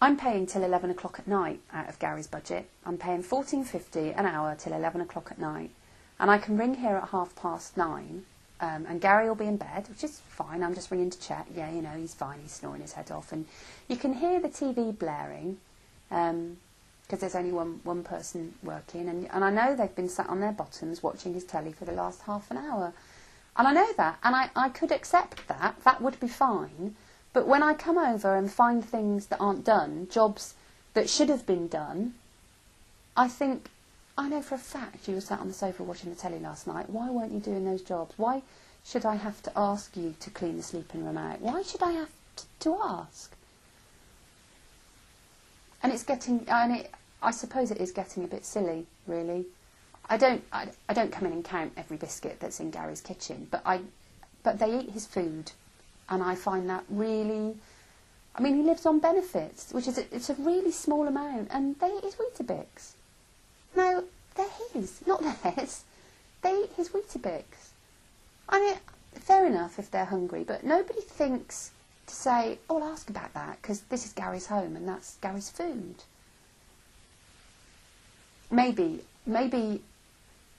I'm paying till 11 o'clock at night out of Gary's budget. I'm paying $14.50 an hour till 11 o'clock at night. And I can ring here at 9:30, and Gary will be in bed, which is fine. I'm just ringing to check. Yeah, you know, he's fine. He's snoring his head off. And you can hear the TV blaring, because there's only one person working. And I know they've been sat on their bottoms watching his telly for the last half an hour. And I know that. And I could accept that. That would be fine. But when I come over and find things that aren't done, jobs that should have been done, I think, I know for a fact you were sat on the sofa watching the telly last night. Why weren't you doing those jobs? Why should I have to ask you to clean the sleeping room out? Why should I have to ask? And it's getting, I suppose it is getting a bit silly, really. I don't come in and count every biscuit that's in Gary's kitchen, but they eat his food. And I find that really, I mean, he lives on benefits, which is it's a really small amount, and they eat his Weetabix. No, they're his, not theirs. They eat his Weetabix. I mean, fair enough if they're hungry, but nobody thinks to say, oh, I'll ask about that, because this is Gary's home and that's Gary's food. Maybe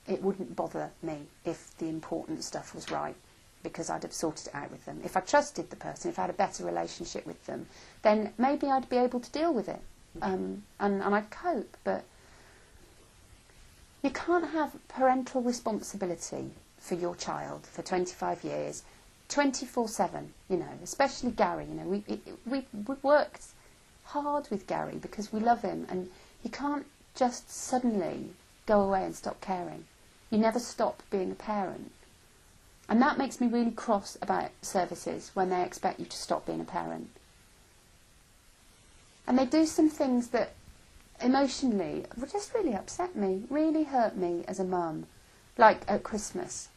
it wouldn't bother me if the important stuff was right, because I'd have sorted it out with them. If I trusted the person, if I had a better relationship with them, then maybe I'd be able to deal with it, and I'd cope. But you can't have parental responsibility for your child for 25 years, 24/7, you know, especially Gary. You know, we've worked hard with Gary because we love him, and you can't just suddenly go away and stop caring. You never stop being a parent. And that makes me really cross about services when they expect you to stop being a parent. And they do some things that emotionally would just really upset me, really hurt me as a mum. Like at Christmas,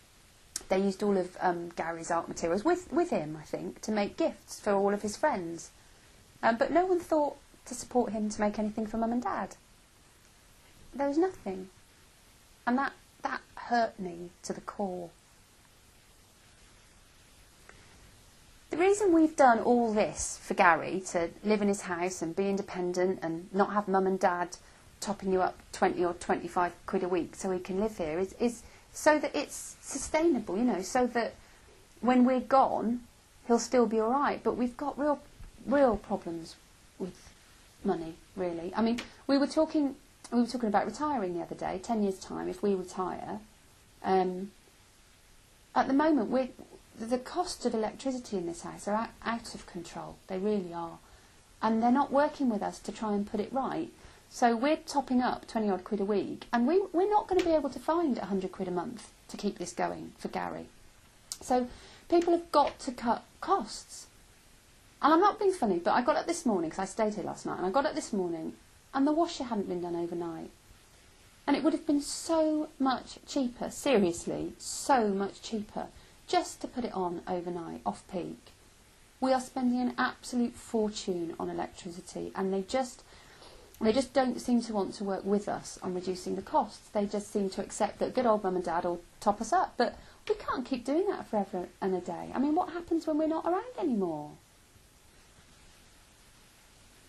they used all of Gary's art materials with him, I think, to make gifts for all of his friends. But no one thought to support him to make anything for Mum and Dad. There was nothing. And that hurt me to the core. The reason we've done all this for Gary, to live in his house and be independent and not have Mum and Dad topping you up 20 or 25 quid a week so he can live here, is so that it's sustainable, you know, so that when we're gone, he'll still be all right. But we've got real problems with money, really. I mean, we were talking about retiring the other day, 10 years' time, if we retire. At the moment, the costs of electricity in this house are out of control. They really are. And they're not working with us to try and put it right. So we're topping up 20 odd quid a week, and we're not going to be able to find 100 quid a month to keep this going for Gary. So people have got to cut costs. And I'm not being funny, but I got up this morning, because I stayed here last night, and I got up this morning, and the washer hadn't been done overnight. And it would have been so much cheaper, seriously, so much cheaper, just to put it on overnight, off-peak. We are spending an absolute fortune on electricity, and they just don't seem to want to work with us on reducing the costs. They just seem to accept that good old Mum and Dad will top us up. But we can't keep doing that forever and a day. I mean, what happens when we're not around anymore?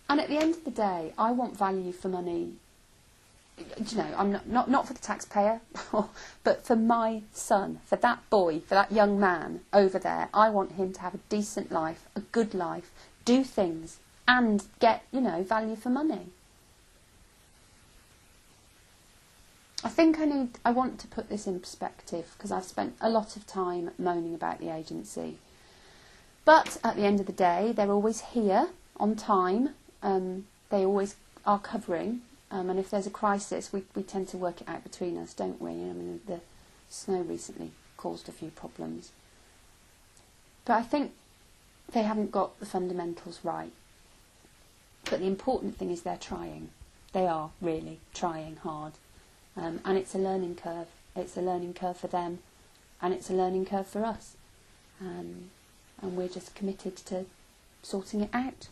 And at the end of the day, I want value for money. You know, I'm not for the taxpayer, but for my son, for that boy, for that young man over there. I want him to have a decent life, a good life, do things, and get, you know, value for money. I think I want to put this in perspective, because I've spent a lot of time moaning about the agency. But at the end of the day, they're always here on time. They always are covering. And if there's a crisis, we tend to work it out between us, don't we? I mean, the snow recently caused a few problems. But I think they haven't got the fundamentals right. But the important thing is they're trying. They are really trying hard. And it's a learning curve. It's a learning curve for them, and it's a learning curve for us. And we're just committed to sorting it out.